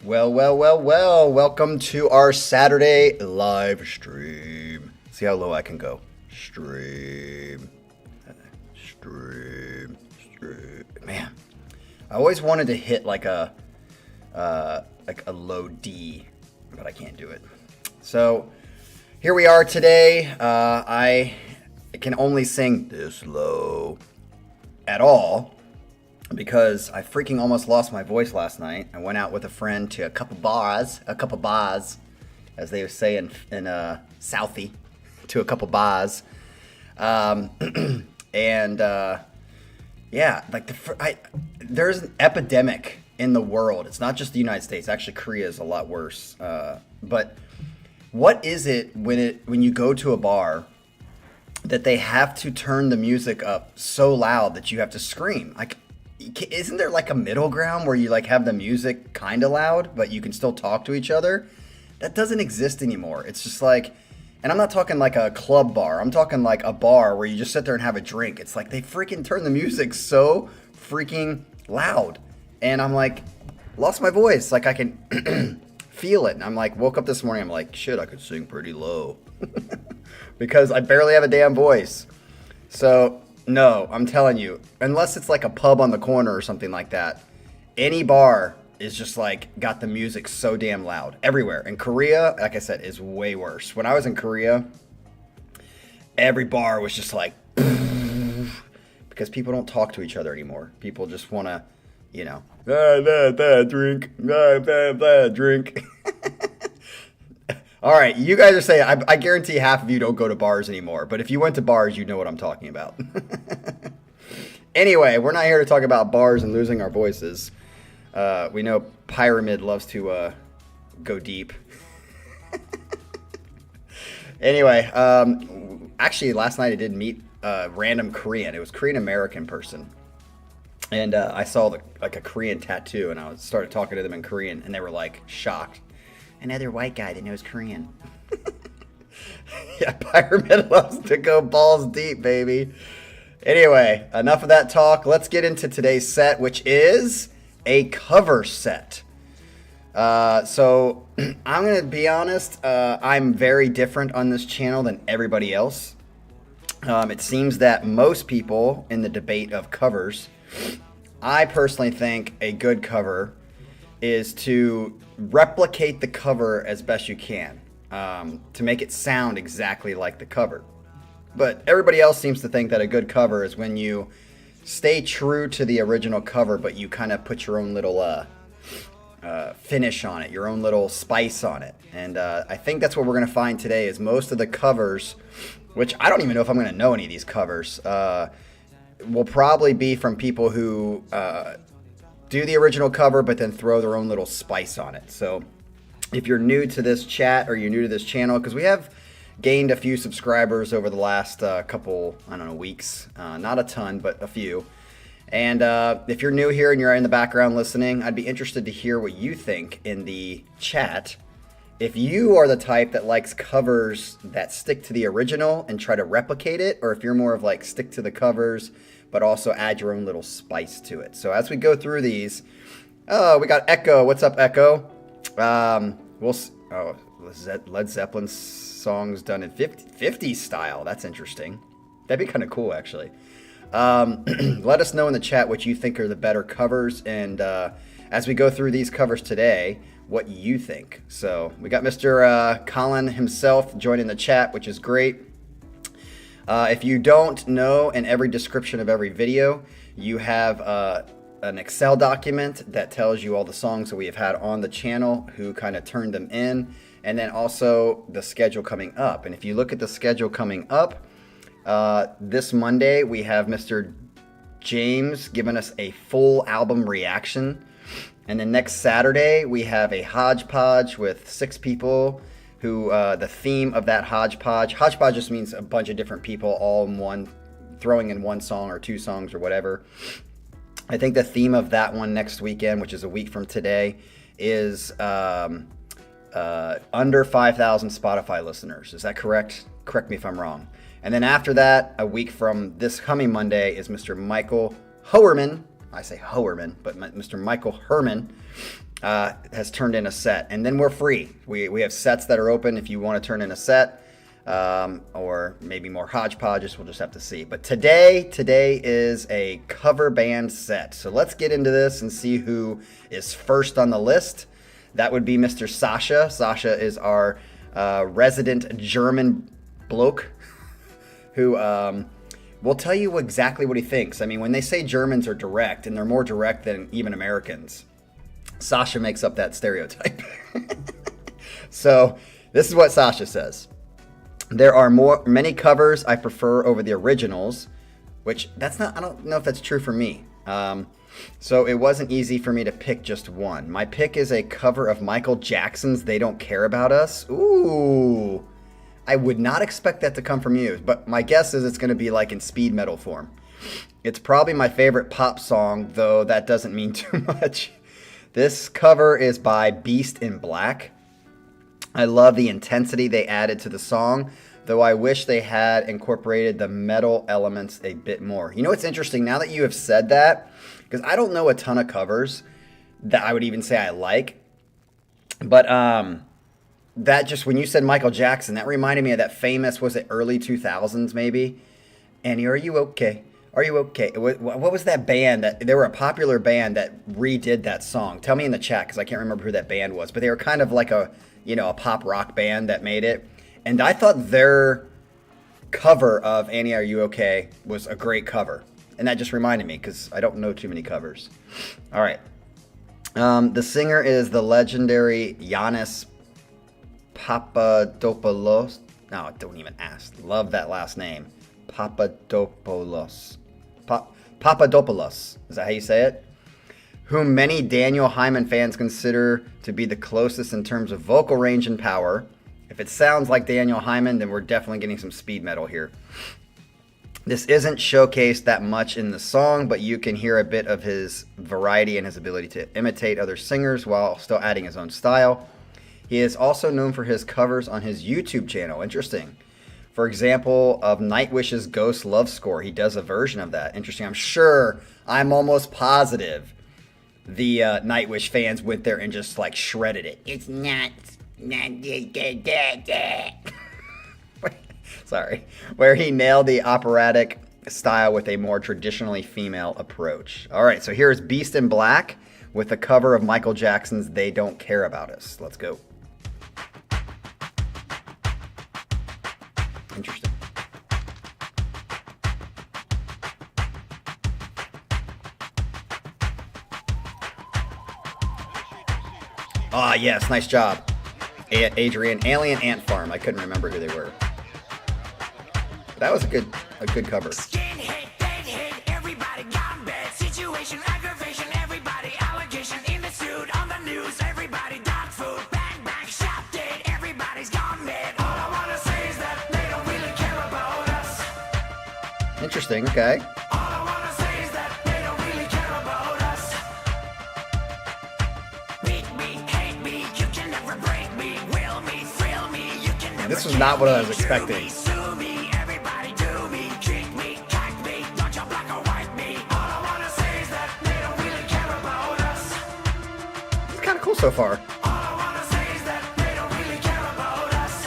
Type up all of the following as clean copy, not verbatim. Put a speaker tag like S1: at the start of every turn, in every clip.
S1: Well. Welcome to our Saturday live stream. See how low I can go. Stream. Man, I always wanted to hit like a low D, but I can't do it. So here we are today. I can only sing this low at all because I freaking almost lost my voice last night. I went out with a friend to a couple bars, as they would say in Southie, to a couple bars. Yeah, like there's an epidemic in the world. It's not just the United States. Actually, Korea is a lot worse. But what is it when you go to a bar that they have to turn the music up so loud that you have to scream? Like, isn't there like a middle ground where you like have the music kind of loud, but you can still talk to each other? That doesn't exist anymore. It's just like, and I'm not talking like a club bar. I'm talking like a bar where you just sit there and have a drink. It's like they freaking turn the music so freaking loud. And I'm like, lost my voice. Like I can feel it. And I'm like, woke up this morning. I'm like, shit, I could sing pretty low because I barely have a damn voice. So no, I'm telling you, unless it's like a pub on the corner or something like that, any bar is just like got the music so damn loud everywhere. And Korea, like I said, is way worse. When I was in Korea, every bar was just like, because people don't talk to each other anymore. People just want to, drink. All right, you guys are saying, I guarantee half of you don't go to bars anymore. But if you went to bars, you know what I'm talking about. Anyway, we're not here to talk about bars and losing our voices. We know Pyramid loves to go deep. Anyway, actually, last night I did meet a random Korean. It was a Korean American person. And I saw a Korean tattoo, and I started talking to them in Korean, and they were like shocked. Another white guy that knows Korean. Yeah, Pyramid loves to go balls deep, baby. Anyway, enough of that talk. Let's get into today's set, which is a cover set. So I'm going to be honest. I'm very different on this channel than everybody else. It seems that most people in the debate of covers, I personally think a good cover is to replicate the cover as best you can, to make it sound exactly like the cover. But everybody else seems to think that a good cover is when you stay true to the original cover, but you kind of put your own little finish on it, your own little spice on it. And I think that's what we're going to find today is most of the covers, which I don't even know if I'm going to know any of these covers, will probably be from people who do the original cover, but then throw their own little spice on it. So if you're new to this chat or you're new to this channel, because we have gained a few subscribers over the last couple, weeks. Not a ton, but a few. And if you're new here and you're in the background listening, I'd be interested to hear what you think in the chat. If you are the type that likes covers that stick to the original and try to replicate it, or if you're more of like stick to the covers, but also add your own little spice to it. So as we go through these, we got Echo. What's up, Echo? Led Zeppelin songs done in 50s style. That's interesting. That'd be kind of cool, actually. Let us know in the chat what you think are the better covers, and as we go through these covers today, what you think. So we got Mr. Colin himself joining the chat, which is great. If you don't know, in every description of every video, you have an Excel document that tells you all the songs that we have had on the channel, who kind of turned them in, and then also the schedule coming up. And if you look at the schedule coming up, this Monday we have Mr. James giving us a full album reaction. And then next Saturday we have a hodgepodge with 6 people who, the theme of that hodgepodge just means a bunch of different people all in one, throwing in one song or 2 songs or whatever. I think the theme of that one next weekend, which is a week from today, is under 5,000 Spotify listeners. Is that correct? Correct me if I'm wrong. And then after that, a week from this coming Monday, is Mr. Michael Hoerman. I say Hoerman, but Mr. Michael Herman has turned in a set, and then we're free. We have sets that are open if you want to turn in a set, or maybe more hodgepodges. We'll just have to see. But today is a cover band set. So let's get into this and see who is first on the list. That would be Mr. Sasha. Sasha is our resident German bloke who will tell you exactly what he thinks. I mean, when they say Germans are direct, and they're more direct than even Americans, Sasha makes up that stereotype. So this is what Sasha says. There are many covers I prefer over the originals, which I don't know if that's true for me. So it wasn't easy for me to pick just one. My pick is a cover of Michael Jackson's They Don't Care About Us. Ooh, I would not expect that to come from you, but my guess is it's going to be like in speed metal form. It's probably my favorite pop song, though that doesn't mean too much. This cover is by Beast in Black. I love the intensity they added to the song, though I wish they had incorporated the metal elements a bit more. You know what's interesting? Now that you have said that, because I don't know a ton of covers that I would even say I like, but that just, when you said Michael Jackson, that reminded me of that famous, was it early 2000s maybe? Annie, are you okay? Are you okay? What was that band that, they were a popular band that redid that song? Tell me in the chat, because I can't remember who that band was, but they were kind of like a pop rock band that made it. And I thought their cover of Annie, Are You Okay was a great cover. And that just reminded me, because I don't know too many covers. All right. The singer is the legendary Yannis Papadopoulos. No, don't even ask. Love that last name. Papadopoulos. Papadopoulos. Is that how you say it? Whom many Daniel Hyman fans consider to be the closest in terms of vocal range and power. If it sounds like Daniel Hyman, then we're definitely getting some speed metal here. This isn't showcased that much in the song, but you can hear a bit of his variety and his ability to imitate other singers while still adding his own style. He is also known for his covers on his YouTube channel. Interesting. For example, of Nightwish's Ghost Love Score, he does a version of that. Interesting. I'm almost positive the Nightwish fans went there and just like shredded it. It's not sorry, where he nailed the operatic style with a more traditionally female approach. All right, so here's Beast in Black with a cover of Michael Jackson's They Don't Care About Us. Let's go. Interesting. Ah, yes, nice job, Adrian. Alien Ant Farm. I couldn't remember who they were. That was a good cover.
S2: Skinhead, deadhead, everybody gone bad. Situation, aggravation, everybody allegation in the suit, on the news, everybody dog food, bang bang, shot dead, everybody's gone mad. All I wanna say is that they don't really care about us.
S1: Interesting. Okay.
S2: All I wanna say is that they don't really care about us. Beat me, hate me, you can never break me. Will me, thrill me, you can never.
S1: This was not what I was expecting.
S2: Sue me, everybody do me, trick me, kite me, don't you black or white me. All I wanna say is that they don't really care about us.
S1: It's kind of cool so far.
S2: All I wanna say is that they don't really care about us.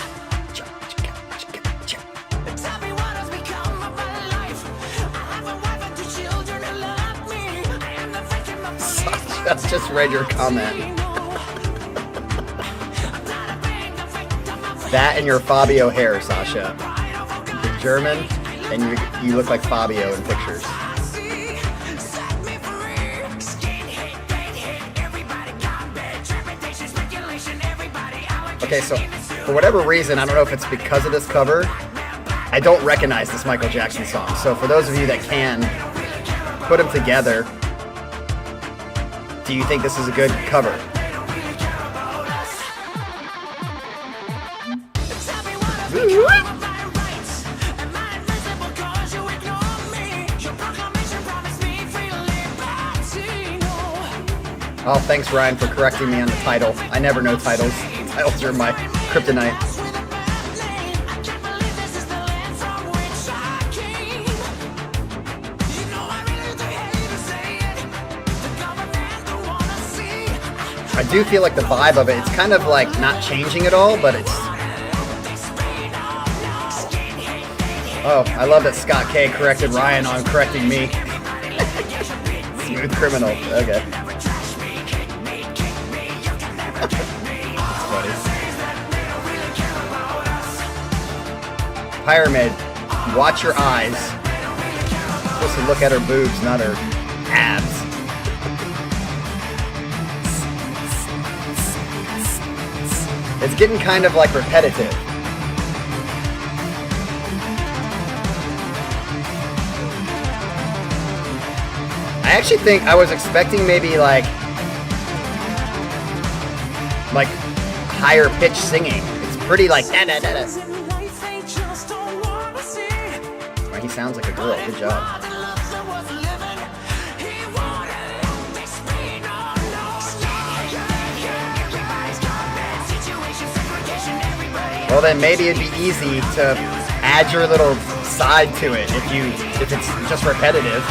S2: Tell me what has become of my life. I have a wife and 2 children who love me. I am the victim of police.
S1: That's just read your comment. That and your Fabio hair, Sasha. You're German, and you look like Fabio in pictures. Okay, so for whatever reason, I don't know if it's because of this cover, I don't recognize this Michael Jackson song. So for those of you that can put them together, do you think this is a good cover? Oh, thanks, Ryan, for correcting me on the title. I never know titles. Titles are my kryptonite. I do feel like the vibe of it, it's kind of like not changing at all, but it's... Oh, I love that Scott K corrected Ryan on correcting me. Smooth criminal. Okay. That's funny. Pyramid, watch your eyes. You're supposed to look at her boobs, not her abs. It's getting kind of like repetitive. I actually think I was expecting maybe like higher pitch singing. It's pretty like da da da da. Oh, he sounds like a girl. Good job. Well, then maybe it'd be easy to add your little side to it if it's just repetitive.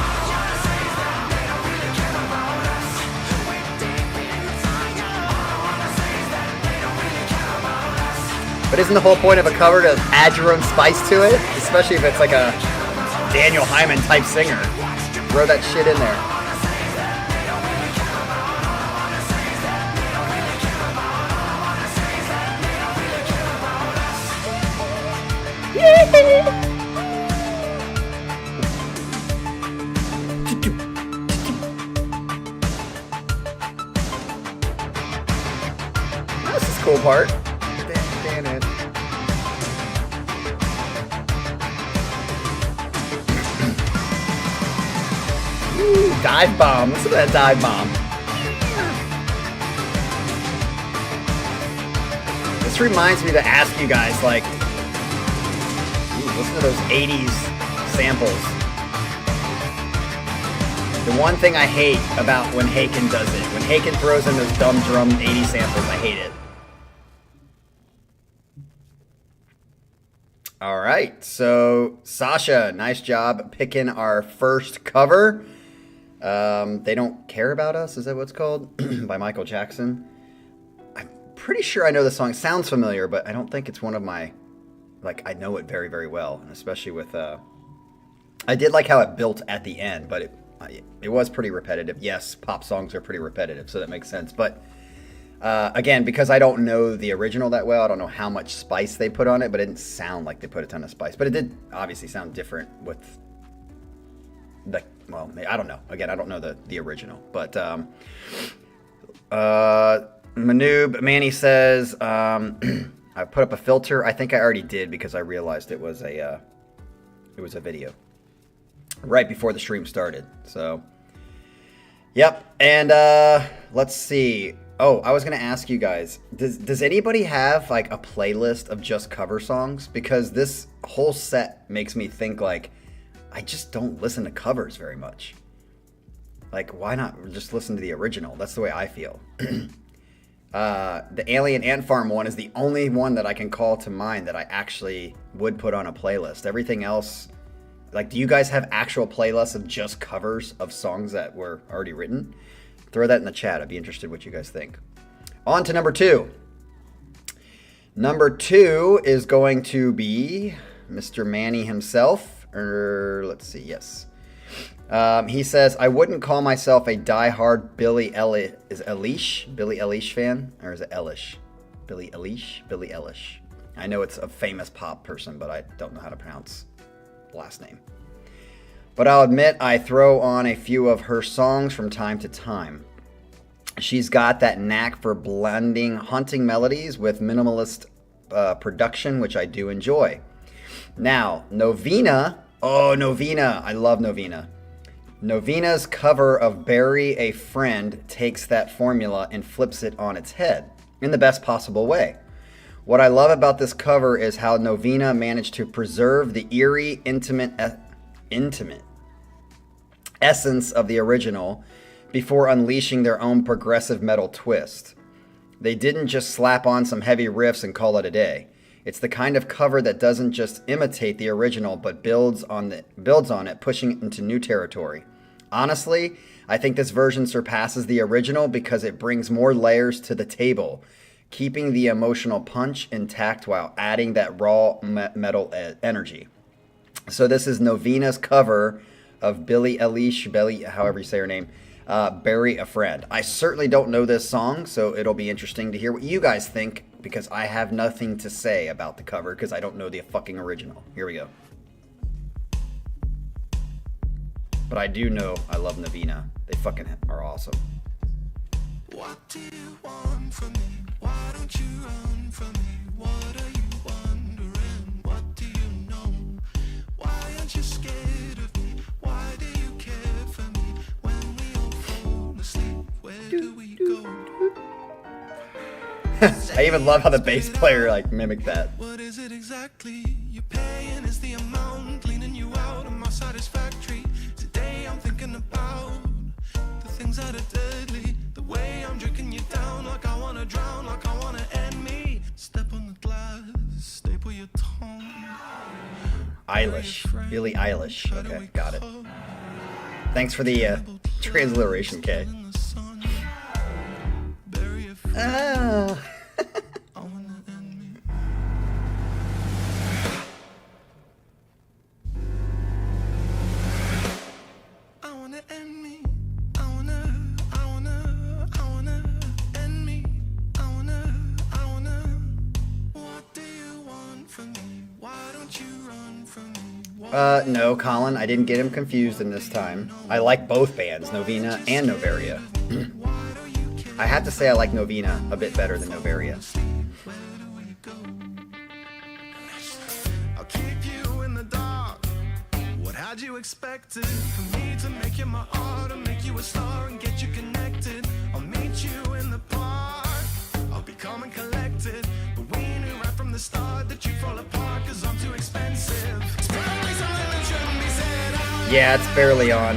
S1: But isn't the whole point of a cover to add your own spice to it? Especially if it's like a Daniel Hyman type singer. Throw that shit in there. This is a cool part. Ooh, dive bomb. Listen to that dive bomb. This reminds me to ask you guys, like, listen to those 80s samples. The one thing I hate about when Haken does it, when Haken throws in those dumb drum 80s samples, I hate it. All right, so Sasha, nice job picking our first cover. They Don't Care About Us, is that what it's called? By Michael Jackson. I'm pretty sure I know the song. It sounds familiar, but I don't think it's one of my... Like, I know it very, very well, and especially with... I did like how it built at the end, but it was pretty repetitive. Yes, pop songs are pretty repetitive, so that makes sense. But, again, because I don't know the original that well, I don't know how much spice they put on it, but it didn't sound like they put a ton of spice. But it did obviously sound different with... Well, I don't know. Again, I don't know the original. But Manny says, I put up a filter. I think I already did because I realized it was a video right before the stream started. So, yep. And let's see. Oh, I was gonna ask you guys, does anybody have like a playlist of just cover songs? Because this whole set makes me think like, I just don't listen to covers very much. Like, why not just listen to the original? That's the way I feel. The Alien Ant Farm one is the only one that I can call to mind that I actually would put on a playlist. Everything else, like, do you guys have actual playlists of just covers of songs that were already written? Throw that in the chat. I'd be interested what you guys think. On to number 2. Number 2 is going to be Mr. Manny himself. Let's see, yes. He says, I wouldn't call myself a diehard Billie Eilish fan? Or is it Eilish? Billie Eilish. I know it's a famous pop person, but I don't know how to pronounce the last name. But I'll admit I throw on a few of her songs from time to time. She's got that knack for blending haunting melodies with minimalist production, which I do enjoy. Now, Novena. Oh, Novena. I love Novena. Novena's cover of Bury a Friend takes that formula and flips it on its head in the best possible way. What I love about this cover is how Novena managed to preserve the eerie, intimate essence of the original before unleashing their own progressive metal twist. They didn't just slap on some heavy riffs and call it a day. It's the kind of cover that doesn't just imitate the original, but builds on it, pushing it into new territory. Honestly, I think this version surpasses the original because it brings more layers to the table, keeping the emotional punch intact while adding that raw metal energy. So this is Novena's cover of Billie Eilish, however you say her name, Bury a Friend. I certainly don't know this song, so it'll be interesting to hear what you guys think, because I have nothing to say about the cover because I don't know the fucking original. Here we go. But I do know I love Novena. They fucking are awesome.
S2: What do you want from me? Why don't you run from me? What are you wondering? What do you know? Why aren't you scared of me? Why do you care for me? When we all fall asleep, where do we go?
S1: I even love how the bass player like mimicked that.
S2: What is it exactly you're paying? Is the amount cleaning you out of my satisfactory? Today I'm thinking about the things that are deadly. The way I'm drinking you down, like I wanna drown, like I wanna end me. Step on the glass, staple your tongue.
S1: Eilish. Billie Eilish. Okay, got it. Thanks for the transliteration, K. Oh. No, Colin, I didn't get him confused in this time. I like both bands, Novena and Noveria. I have to say I like Novena a bit better than Noveria.
S2: I'll keep you in the dark. What had you expected? For me to make you my art, or make you a star and get you connected? I'll meet you in the park. I'll be calm and collected. But we knew right from the start that you'd fall apart, cause I'm too expensive.
S1: Yeah, it's barely on.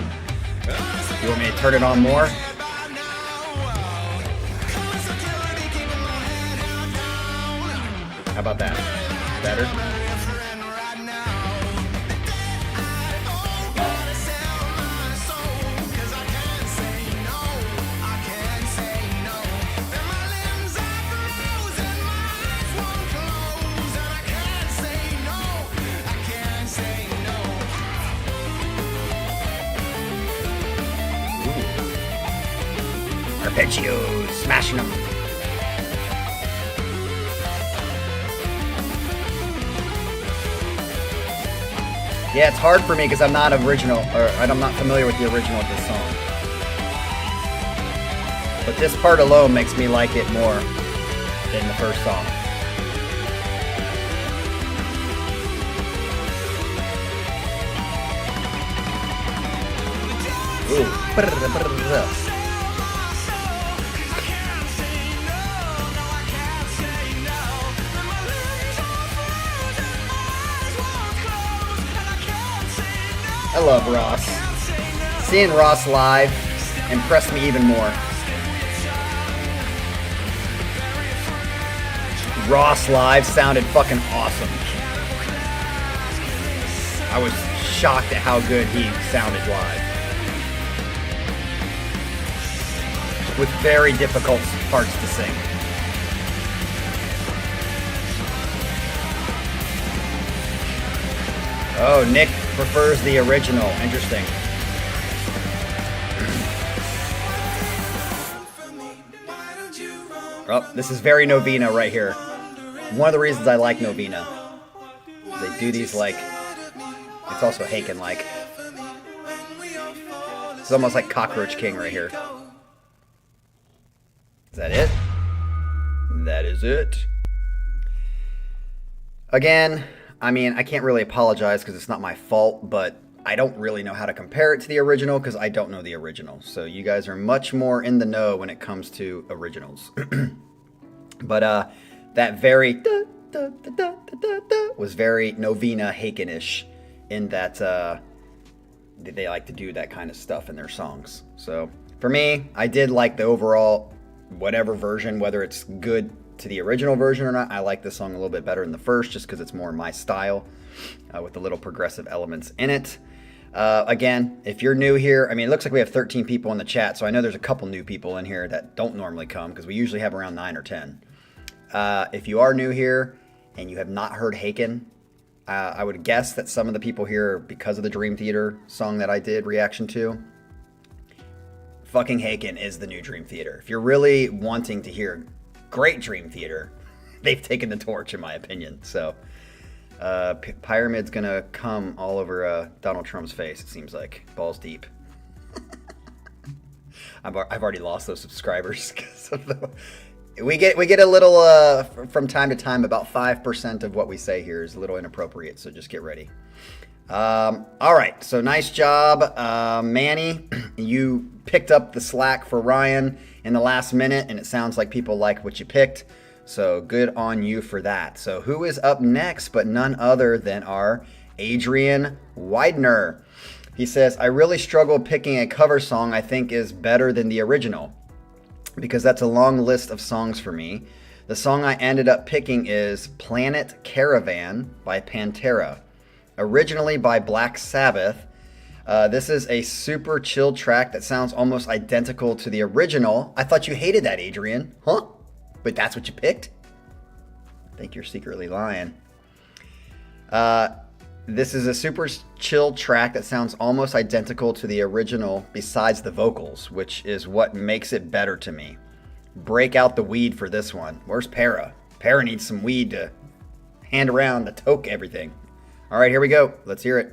S1: You want me to turn it on more? How about that? Better? Arpeggios, smashing them. Yeah, it's hard for me because I'm not original, or I'm not familiar with the original of this song. But this part alone makes me like it more than the first song. Ooh. I love Ross. Seeing Ross live impressed me even more. Ross live sounded fucking awesome. I was shocked at how good he sounded live. With very difficult parts to sing. Oh, Nick prefers the original. Interesting. Oh, this is very Novena right here. One of the reasons I like Novena. They do these like... It's also Haken-like. It's almost like Cockroach King right here. Is that it? That is it. Again... I mean, I can't really apologize because it's not my fault, but I don't really know how to compare it to the original because I don't know the original. So you guys are much more in the know when it comes to originals. But that very was very Novena Haken-ish in that they like to do that kind of stuff in their songs. So for me, I did like the overall whatever version, whether it's good to the original version or not. I like this song a little bit better than the first just because it's more my style with the little progressive elements in it. Again, if you're new here, I mean, it looks like we have 13 people in the chat, so I know there's a couple new people in here that don't normally come because we usually have around 9 or 10. If you are new here and you have not heard Haken, I would guess that some of the people here, because of the Dream Theater song that I did reaction to, fucking Haken is the new Dream Theater. If you're really wanting to hear great Dream Theater, they've taken the torch, in my opinion. So, Pyramid's gonna come all over Donald Trump's face, it seems like. Balls deep. I've already lost those subscribers because of the... We get a little, from time to time, about 5% of what we say here is a little inappropriate, so just get ready. All right, so nice job, Manny. You picked up the slack for Ryan in the last minute, and it sounds like people like what you picked, so good on you for that. So who is up next but none other than our Adrian Widener. He says, I really struggle picking a cover song I think is better than the original, because that's a long list of songs for me. The song I ended up picking is Planet Caravan by Pantera, originally by Black Sabbath. This is a super chill track that sounds almost identical to the original. I thought you hated that, Adrian. Huh? But that's what you picked? I think you're secretly lying. This is a super chill track that sounds almost identical to the original besides the vocals, which is what makes it better to me. Break out the weed for this one. Where's Para? Para needs some weed to hand around to toke everything. All right, here we go. Let's hear it.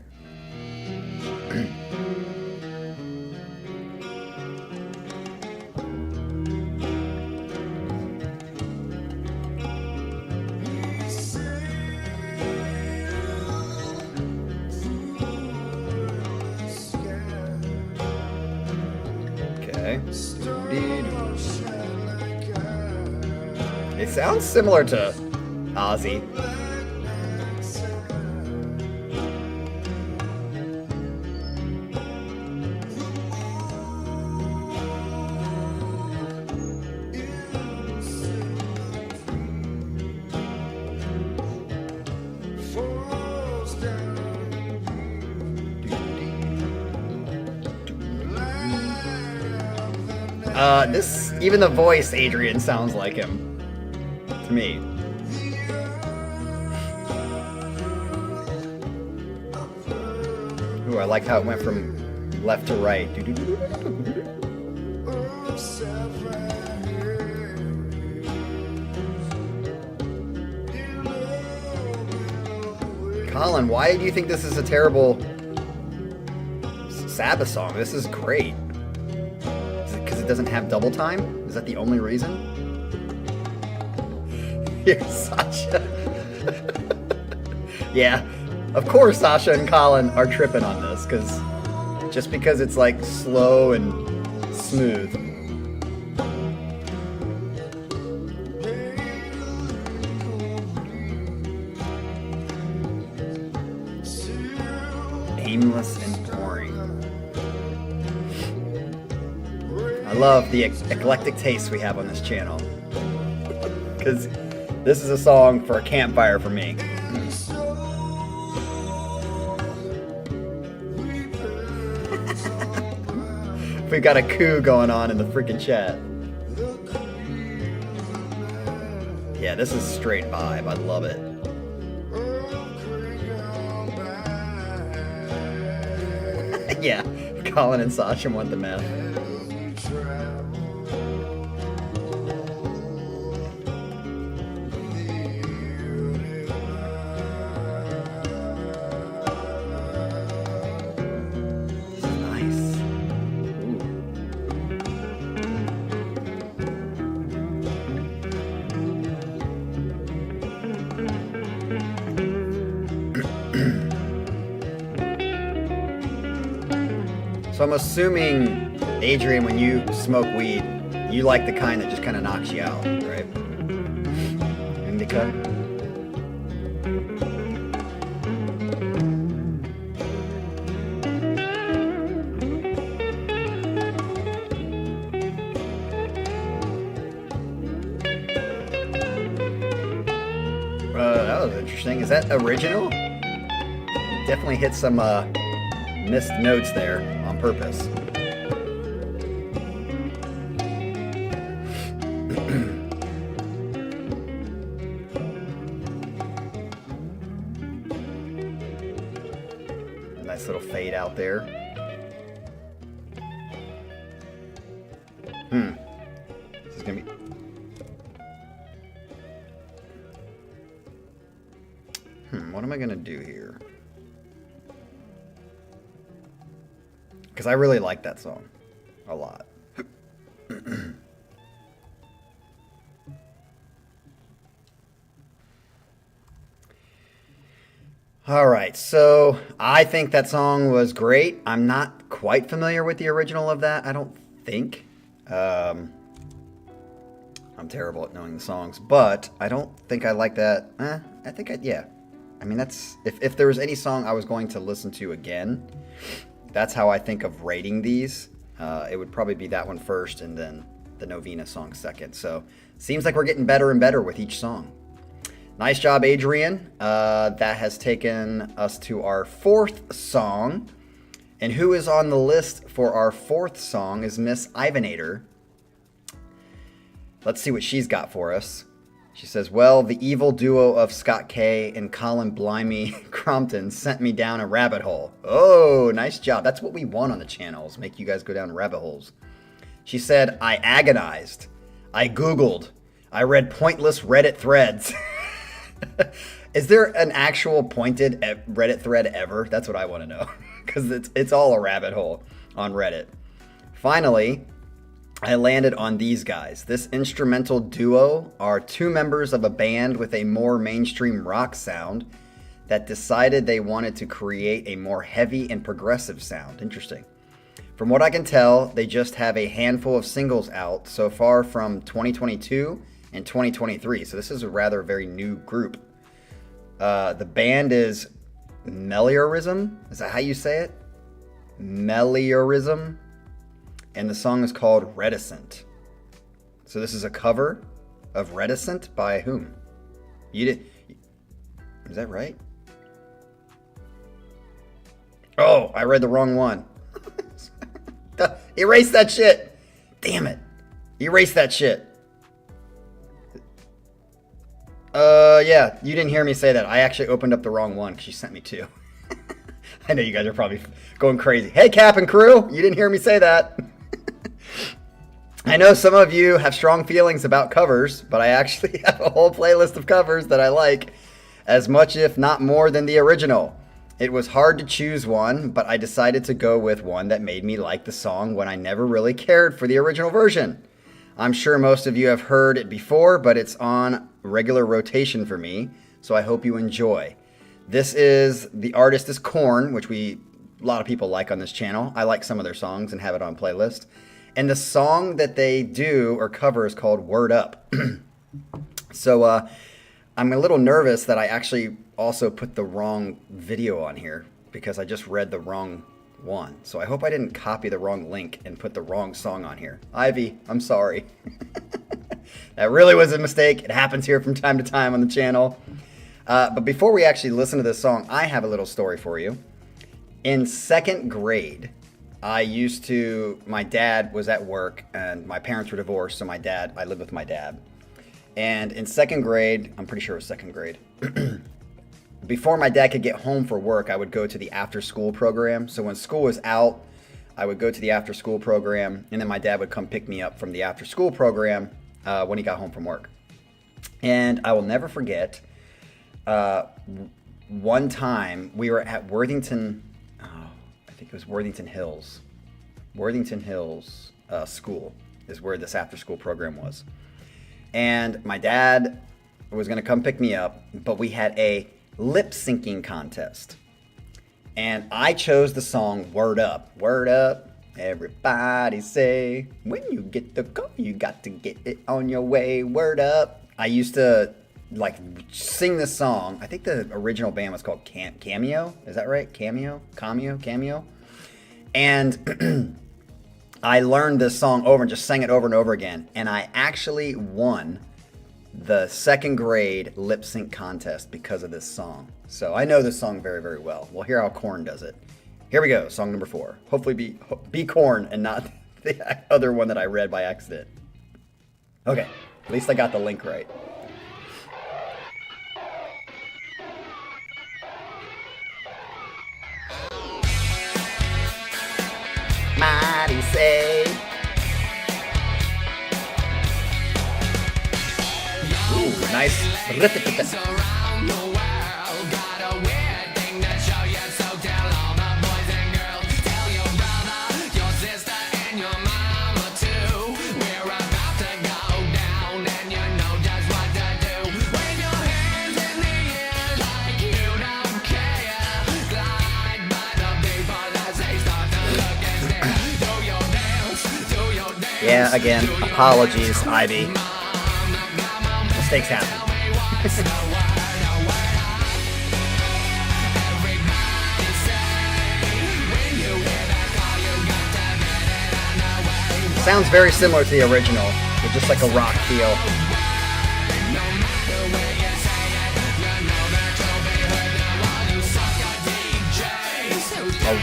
S1: It sounds similar to Ozzy. Even the voice, Adrian, sounds like him to me. Ooh, I like how it went from left to right. Colin, why do you think this is a terrible Sabbath song? This is great. It doesn't have double time? Is that the only reason? Here's Sasha. Yeah, of course Sasha and Colin are tripping on this, just because it's like slow and smooth. Aimless and boring. I love the eclectic taste we have on this channel, because this is a song for a campfire for me. We've got a coup going on in the freaking chat. Yeah, this is straight vibe. I love it. Yeah, Colin and Sasha want the meth. So I'm assuming, Adrian, when you smoke weed, you like the kind that just kind of knocks you out, right? Indica? That was interesting. Is that original? Definitely hit some missed notes there on purpose. Nice little fade out there. This is gonna be... What am I gonna do here? Because I really like that song a lot. All right, so I think that song was great. I'm not quite familiar with the original of that, I don't think. I'm terrible at knowing the songs, but I don't think I like that. I think yeah. I mean, that's... If there was any song I was going to listen to again, that's how I think of rating these. It would probably be that one first and then the Novena song second. So, seems like we're getting better and better with each song. Nice job, Adrian. That has taken us to our fourth song. And who is on the list for our fourth song is Miss Ivanator. Let's see what she's got for us. She says, well, the evil duo of Scott K and Colin Blimey Crompton sent me down a rabbit hole. Oh, nice job. That's what we want on the channels, make you guys go down rabbit holes. She said, I agonized. I Googled. I read pointless Reddit threads. Is there an actual pointed Reddit thread ever? That's what I want to know. Because it's all a rabbit hole on Reddit. Finally, I landed on these guys. This instrumental duo are two members of a band with a more mainstream rock sound that decided they wanted to create a more heavy and progressive sound. Interesting. From what I can tell, they just have a handful of singles out so far from 2022 and 2023. So this is a rather very new group. The band is Meliorism. Is that how you say it? Meliorism. And the song is called Reticent. So this is a cover of Reticent by whom? You did... Is that right? Oh, I read the wrong one. Erase that shit. Damn it. Erase that shit. Yeah, you didn't hear me say that. I actually opened up the wrong one because she sent me two. I know you guys are probably going crazy. Hey, Cap and crew, you didn't hear me say that. I know some of you have strong feelings about covers, but I actually have a whole playlist of covers that I like as much, if not more, than the original. It was hard to choose one, but I decided to go with one that made me like the song when I never really cared for the original version. I'm sure most of you have heard it before, but it's on regular rotation for me, so I hope you enjoy. The artist is Korn, which a lot of people like on this channel. I like some of their songs and have it on playlist. And the song that they do or cover is called Word Up. So I'm a little nervous that I actually also put the wrong video on here because I just read the wrong one. So I hope I didn't copy the wrong link and put the wrong song on here. Ivy, I'm sorry. That really was a mistake. It happens here from time to time on the channel. But before we actually listen to this song, I have a little story for you. In second grade, my dad was at work and my parents were divorced, so I lived with my dad. And in second grade, I'm pretty sure it was second grade, before my dad could get home for work, I would go to the after school program. So when school was out, I would go to the after school program, and then my dad would come pick me up from the after school program when he got home from work. And I will never forget, one time we were at Worthington Hills. Worthington Hills School is where this after school program was. And my dad was going to come pick me up, but we had a lip syncing contest. And I chose the song Word Up. Word up, everybody say, when you get the call, you got to get it on your way. Word up. I used to sing this song. I think the original band was called Cameo. Is that right? Cameo. And I learned this song over and just sang it over and over again. And I actually won the second grade lip sync contest because of this song. So I know this song very, very well. We'll hear how Korn does it. Here we go, song number 4. Hopefully be Korn and not the other one that I read by accident. Okay, at least I got the link right. Mighty say. Ooh, nice. Yeah, again, apologies, Ivy. Mistakes happen. Sounds very similar to the original, with just like a rock feel.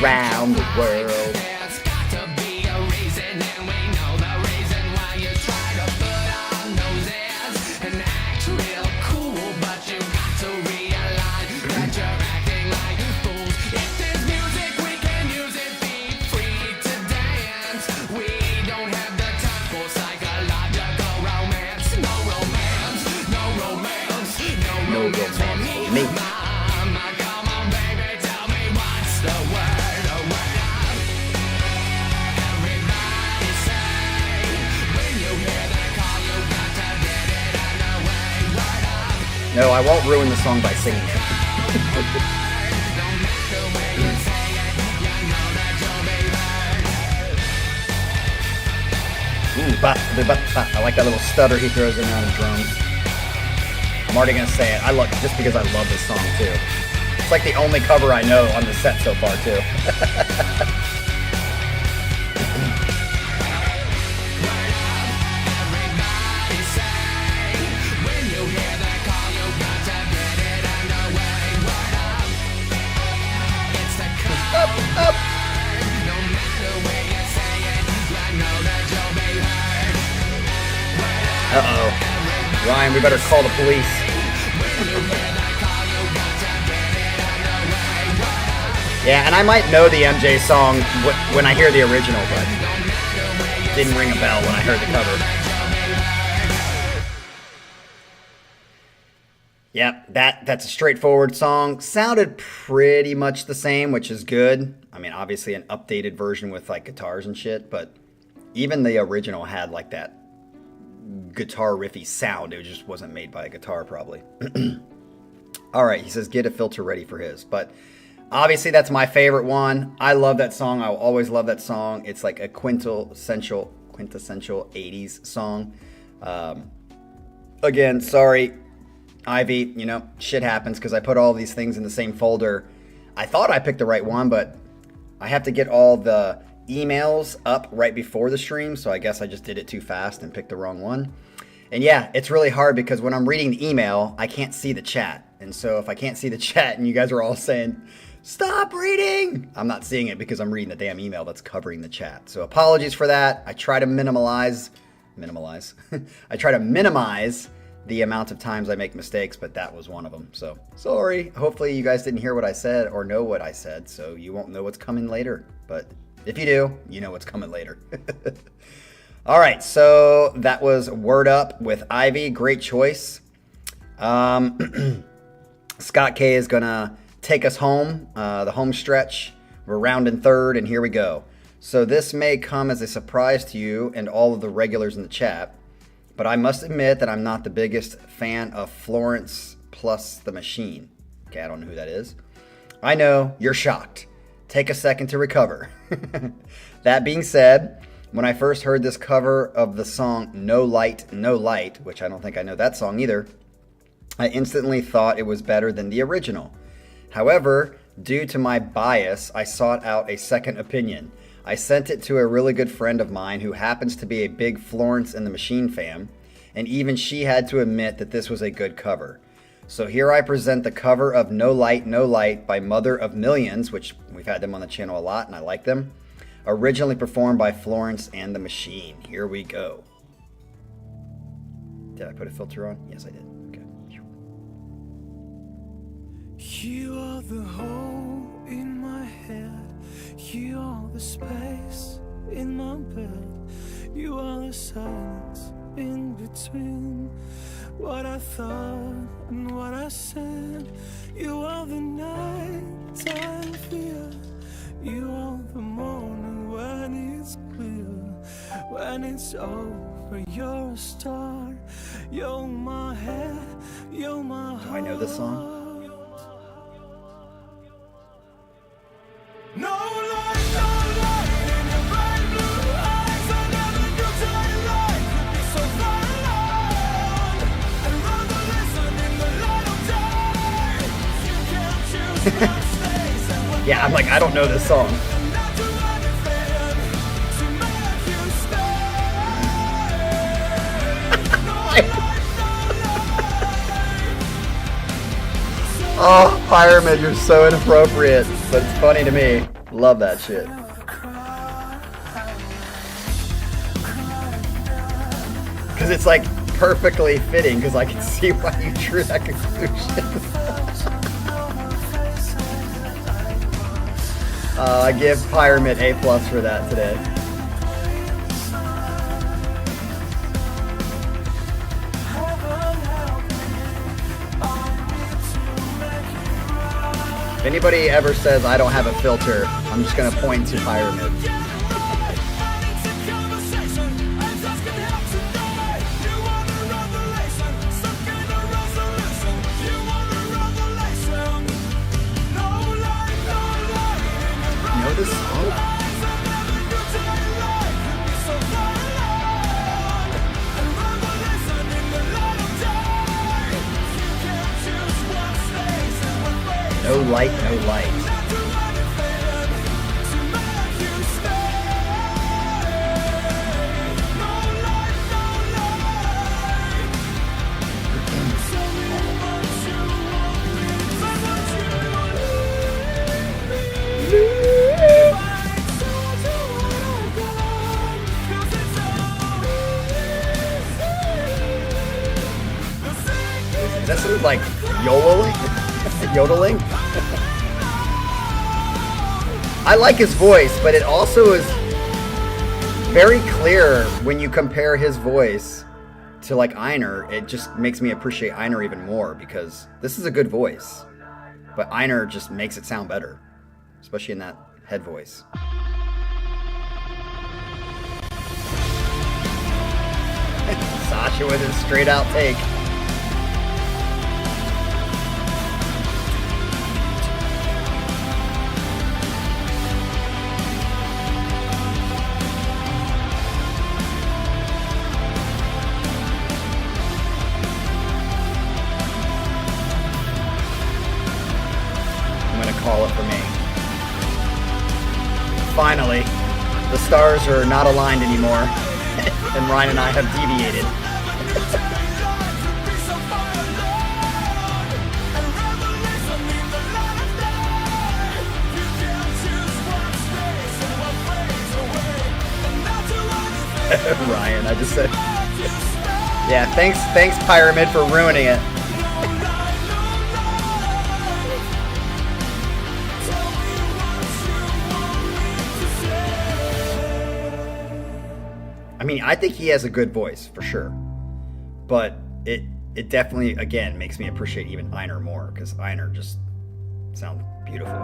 S1: Around the world. Me. No, I won't ruin the song by singing it. Ooh, ba, ba, ba. I like that little stutter he throws in on the drums. I'm already gonna say it. I love just because I love this song too. It's like the only cover I know on the set so far too. Up. Uh-oh. Ryan, we better call the police. Yeah, and I might know the MJ song when I hear the original, but it didn't ring a bell when I heard the cover. Yep, that's a straightforward song. Sounded pretty much the same, which is good. I mean, obviously an updated version with like guitars and shit, but even the original had like that guitar riffy sound. It just wasn't made by a guitar probably. All right, he says get a filter ready for his, but obviously that's my favorite one. I love that song. I will always love that song. It's like a quintessential 80s song. Again, sorry, Ivy, you know, shit happens because I put all these things in the same folder. I thought I picked the right one, but I have to get all the emails up right before the stream, so I guess I just did it too fast and picked the wrong one. And yeah, it's really hard because when I'm reading the email, I can't see the chat. And so if I can't see the chat and you guys are all saying, stop reading, I'm not seeing it because I'm reading the damn email that's covering the chat. So apologies for that. I try to minimize. I try to minimize the amount of times I make mistakes, but that was one of them. So sorry. Hopefully you guys didn't hear what I said or know what I said, so you won't know what's coming later. But if you do, you know what's coming later. All right, so that was Word Up with Ivy. Great choice. Scott K is going to take us home, the home stretch. We're rounding third, and here we go. So this may come as a surprise to you and all of the regulars in the chat, but I must admit that I'm not the biggest fan of Florence plus the Machine. Okay, I don't know who that is. I know, you're shocked. Take a second to recover. That being said, when I first heard this cover of the song No Light, No Light, which I don't think I know that song either, I instantly thought it was better than the original. However, due to my bias, I sought out a second opinion. I sent it to a really good friend of mine who happens to be a big Florence and the Machine fan, and even she had to admit that this was a good cover. So here I present the cover of No Light, No Light by Mother of Millions, which we've had them on the channel a lot and I like them. Originally performed by Florence and the Machine. Here we go. Did I put a filter on? Yes, I did. Okay.
S3: You are the hole in my head. You are the space in my bed. You are the silence in between what I thought and what I said. You are the nighttime fear. You are the morning when it's clear. When it's over, you're a star. You're my head, you're my heart.
S1: Do I know this song?
S3: No light, no light in your bright blue eyes. I never knew daylight could be so far along. I'd rather listen in the light of day. You can't choose what stays and what
S1: Yeah, I'm like, I don't know this song.
S3: and not do anything to make you stay. No light,
S1: Oh, Pyramid, you're so inappropriate, but it's funny to me. Love that shit. Because it's like perfectly fitting, because I can see why you drew that conclusion. I give Pyramid A+ for that today. If anybody ever says I don't have a filter, I'm just gonna point to Pyramid. You know this song? No light, no light. That sounds like yodeling. Yodeling. I like his voice, but it also is very clear when you compare his voice to like Einar. It just makes me appreciate Einar even more because this is a good voice, but Einar just makes it sound better, especially in that head voice. Sasha with his straight out take. Call it for me. Finally, the stars are not aligned anymore, and Ryan and I have deviated. Ryan, I just said, yeah, thanks Pyramid for ruining it. I mean, I think he has a good voice for sure, but it definitely again makes me appreciate even Einar more because Einar just sounds beautiful.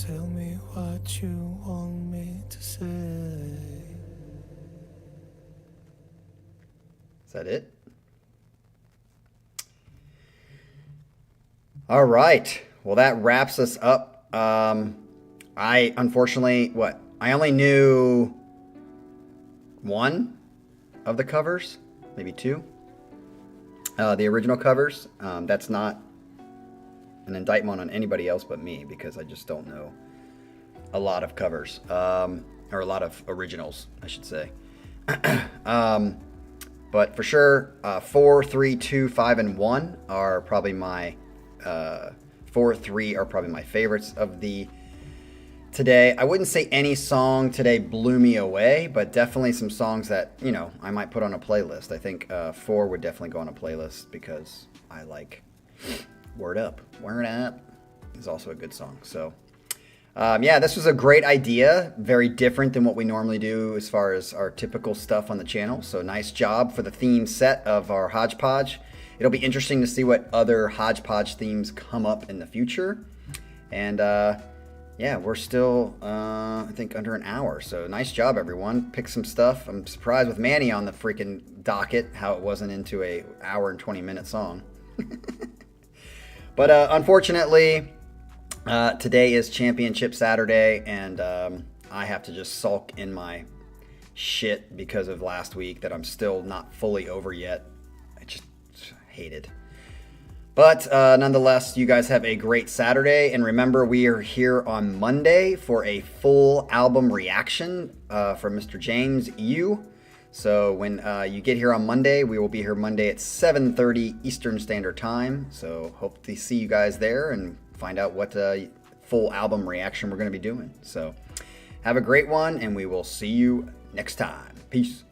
S3: Tell me what you want me to say.
S1: Is that it? All right. Well, that wraps us up. I unfortunately, I only knew one of the covers, maybe two. The original covers. That's not an indictment on anybody else but me, because I just don't know a lot of covers, or a lot of originals, I should say. But for sure, 4, 3, 2, 5, and 1 are probably my 4, 3 are probably my favorites of the today. I wouldn't say any song today blew me away, but definitely some songs that, you know, I might put on a playlist. I think 4 would definitely go on a playlist because I like Word Up. Word Up is also a good song. So, yeah, this was a great idea. Very different than what we normally do as far as our typical stuff on the channel. So nice job for the theme set of our hodgepodge. It'll be interesting to see what other hodgepodge themes come up in the future. And, yeah, we're still, I think, under an hour. So nice job, everyone. Pick some stuff. I'm surprised with Manny on the freaking docket how it wasn't into a hour and 20-minute song. But unfortunately, today is Championship Saturday, and I have to just sulk in my shit because of last week that I'm still not fully over yet. I just hate it. But nonetheless, you guys have a great Saturday. And remember, we are here on Monday for a full album reaction from Mr. James Yu. So when you get here on Monday, we will be here Monday at 7:30 Eastern Standard Time. So hope to see you guys there and find out what full album reaction we're going to be doing. So have a great one, and we will see you next time. Peace.